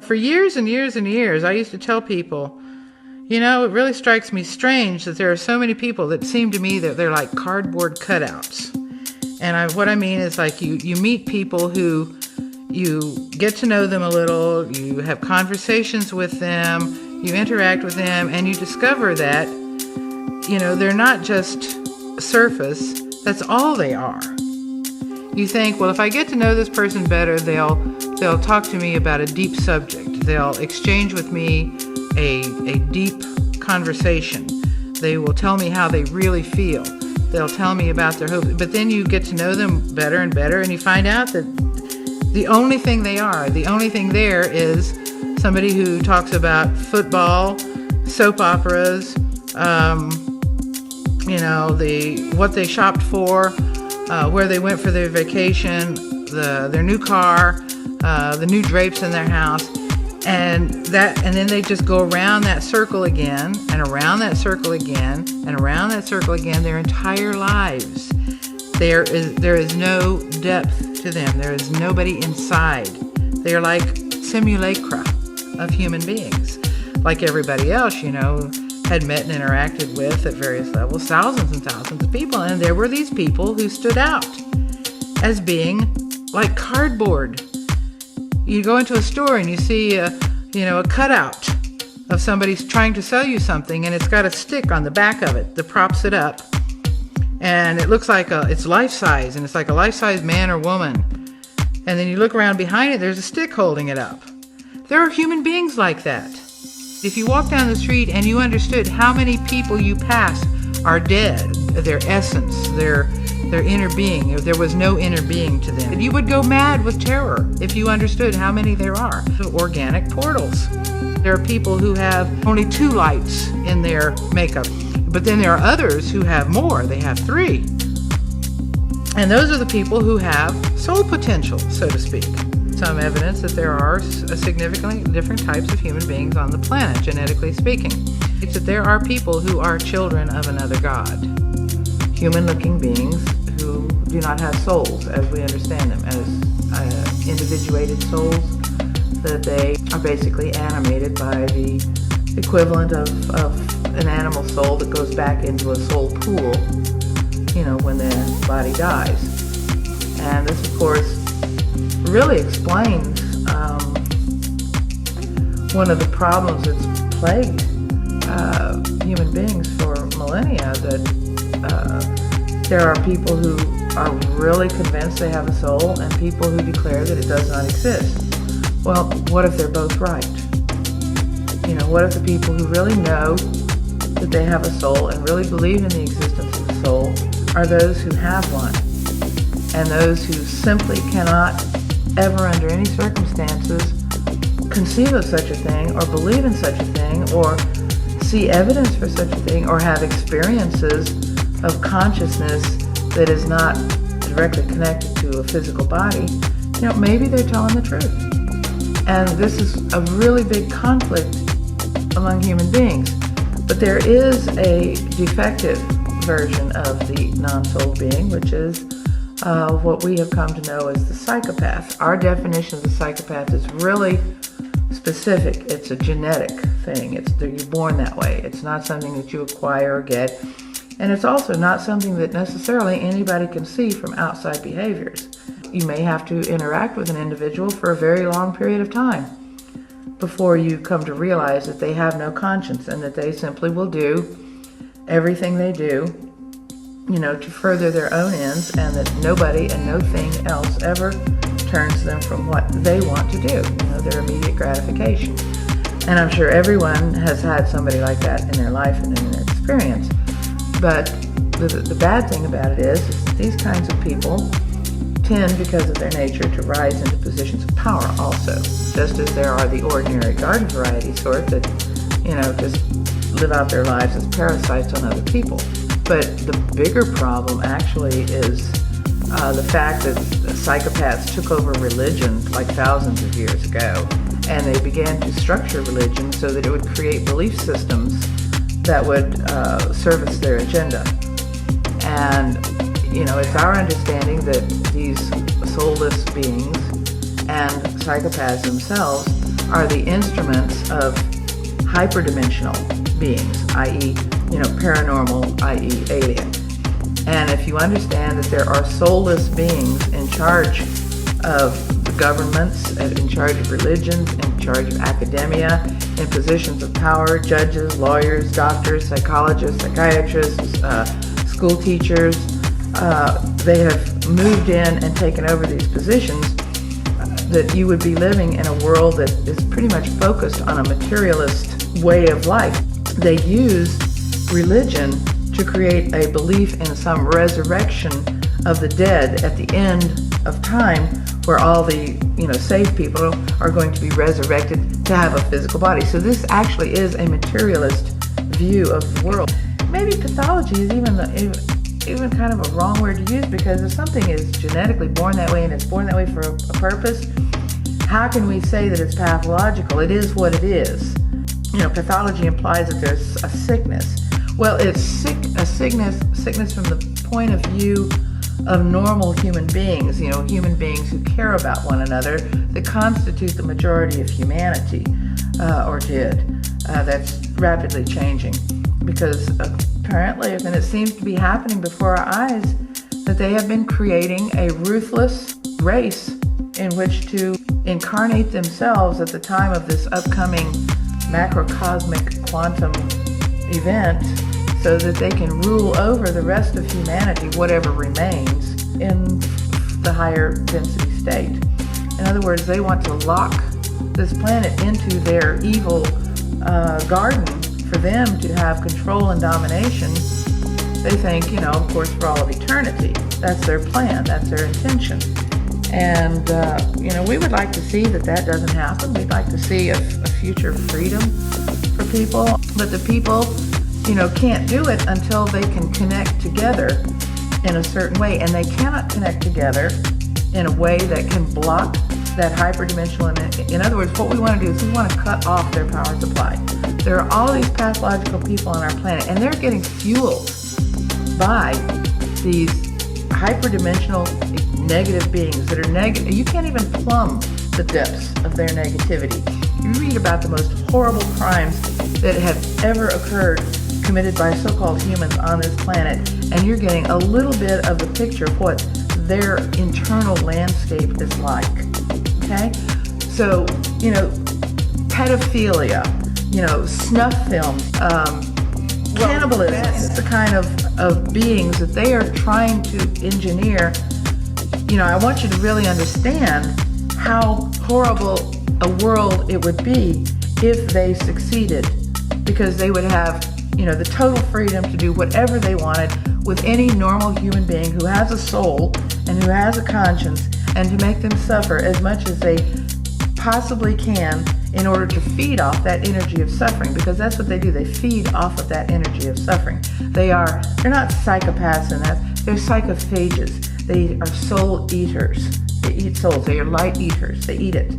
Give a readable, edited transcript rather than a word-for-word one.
For years and years and years, I used to tell people, it really strikes me strange that there are so many people that seem to me that they're like cardboard cutouts. And what I mean is, like, you meet people who you get to know them a little, you have conversations with them, you interact with them, and you discover that, they're not just surface, that's all they are. You think, well, if I get to know this person better, they'll talk to me about a deep subject. They'll exchange with me a deep conversation. They will tell me how they really feel. They'll tell me about their hopes. But then you get to know them better and better, and you find out that the only thing there is somebody who talks about football, soap operas, what they shopped for, where they went for their vacation, their new car, the new drapes in their house, and then they just go around that circle again, and around that circle again, and around that circle again, their entire lives. There is no depth to them. There is nobody inside. They are like simulacra of human beings, like everybody else, had met and interacted with at various levels, thousands and thousands of people. And there were these people who stood out as being like cardboard. You go into a store and you see a cutout of somebody trying to sell you something, and it's got a stick on the back of it that props it up. And it looks like it's life-size, and it's like a life-size man or woman. And then you look around behind it, there's a stick holding it up. There are human beings like that. If you walk down the street and you understood how many people you pass are dead, their essence, their inner being, if there was no inner being to them, you would go mad with terror if you understood how many there are. Organic portals. There are people who have only 2 lights in their makeup, but then there are others who have more. They have 3. And those are the people who have soul potential, so to speak. Some evidence that there are significantly different types of human beings on the planet, genetically speaking. It's that there are people who are children of another God. Human-looking beings who do not have souls as we understand them, as individuated souls, that they are basically animated by the equivalent of an animal soul that goes back into a soul pool, when the body dies. And this, of course, really explains one of the problems that's plagued human beings for millennia, that there are people who are really convinced they have a soul and people who declare that it does not exist. Well, what if they're both right? What if the people who really know that they have a soul and really believe in the existence of the soul are those who have one, and those who simply cannot ever under any circumstances conceive of such a thing, or believe in such a thing, or see evidence for such a thing, or have experiences of consciousness that is not directly connected to a physical body, maybe they're telling the truth. And this is a really big conflict among human beings. But there is a defective version of the non-soul being, which is what we have come to know as the psychopath. Our definition of the psychopath is really specific. It's a genetic thing. You're born that way. It's not something that you acquire or get. And it's also not something that necessarily anybody can see from outside behaviors. You may have to interact with an individual for a very long period of time before you come to realize that they have no conscience and that they simply will do everything they do, to further their own ends, and that nobody and no thing else ever turns them from what they want to do, their immediate gratification. And I'm sure everyone has had somebody like that in their life and in their experience. But the bad thing about it is these kinds of people tend, because of their nature, to rise into positions of power also, just as there are the ordinary garden variety sort that, just live out their lives as parasites on other people. But the bigger problem actually is the fact that psychopaths took over religion like thousands of years ago, and they began to structure religion so that it would create belief systems that would service their agenda. And it's our understanding that these soulless beings and psychopaths themselves are the instruments of hyperdimensional beings, i.e., paranormal, i.e., alien. And if you understand that there are soulless beings in charge of the governments, in charge of religions, in charge of academia, in positions of power, judges, lawyers, doctors, psychologists, psychiatrists, school teachers, they have moved in and taken over these positions, that you would be living in a world that is pretty much focused on a materialist way of life. They use religion to create a belief in some resurrection of the dead at the end of time, where all the saved people are going to be resurrected to have a physical body. So this actually is a materialist view of the world. Maybe pathology is even kind of a wrong word to use, because if something is genetically born that way and it's born that way for a purpose, how can we say that it's pathological? It is what it is. Pathology implies that there's a sickness. Well, it's a sickness from the point of view of normal human beings, human beings who care about one another, that constitute the majority of humanity, or did. That's rapidly changing, because apparently, and it seems to be happening before our eyes, that they have been creating a ruthless race in which to incarnate themselves at the time of this upcoming macrocosmic quantum event, so that they can rule over the rest of humanity, whatever remains, in the higher density state. In other words, they want to lock this planet into their evil garden for them to have control and domination. They think, of course, for all of eternity. That's their plan. That's their intention. And, we would like to see that doesn't happen. We'd like to see a future of freedom for people. But the people, can't do it until they can connect together in a certain way. And they cannot connect together in a way that can block that hyperdimensional. In other words, what we want to do is we want to cut off their power supply. There are all these pathological people on our planet, and they're getting fueled by these hyperdimensional negative beings that are negative. You can't even plumb the depths of their negativity. You read about the most horrible crimes that have ever occurred, committed by so-called humans on this planet, and you're getting a little bit of the picture of what their internal landscape is like. Okay? So, pedophilia, snuff films, cannibalism. It's the kind of beings that they are trying to engineer. I want you to really understand how horrible a world it would be if they succeeded, because they would have, the total freedom to do whatever they wanted with any normal human being who has a soul and who has a conscience, and to make them suffer as much as they possibly can in order to feed off that energy of suffering, because that's what they do. They feed off of that energy of suffering. They're not psychopaths in that. They're psychophages. They are soul eaters. They eat souls. They are light eaters. They eat it.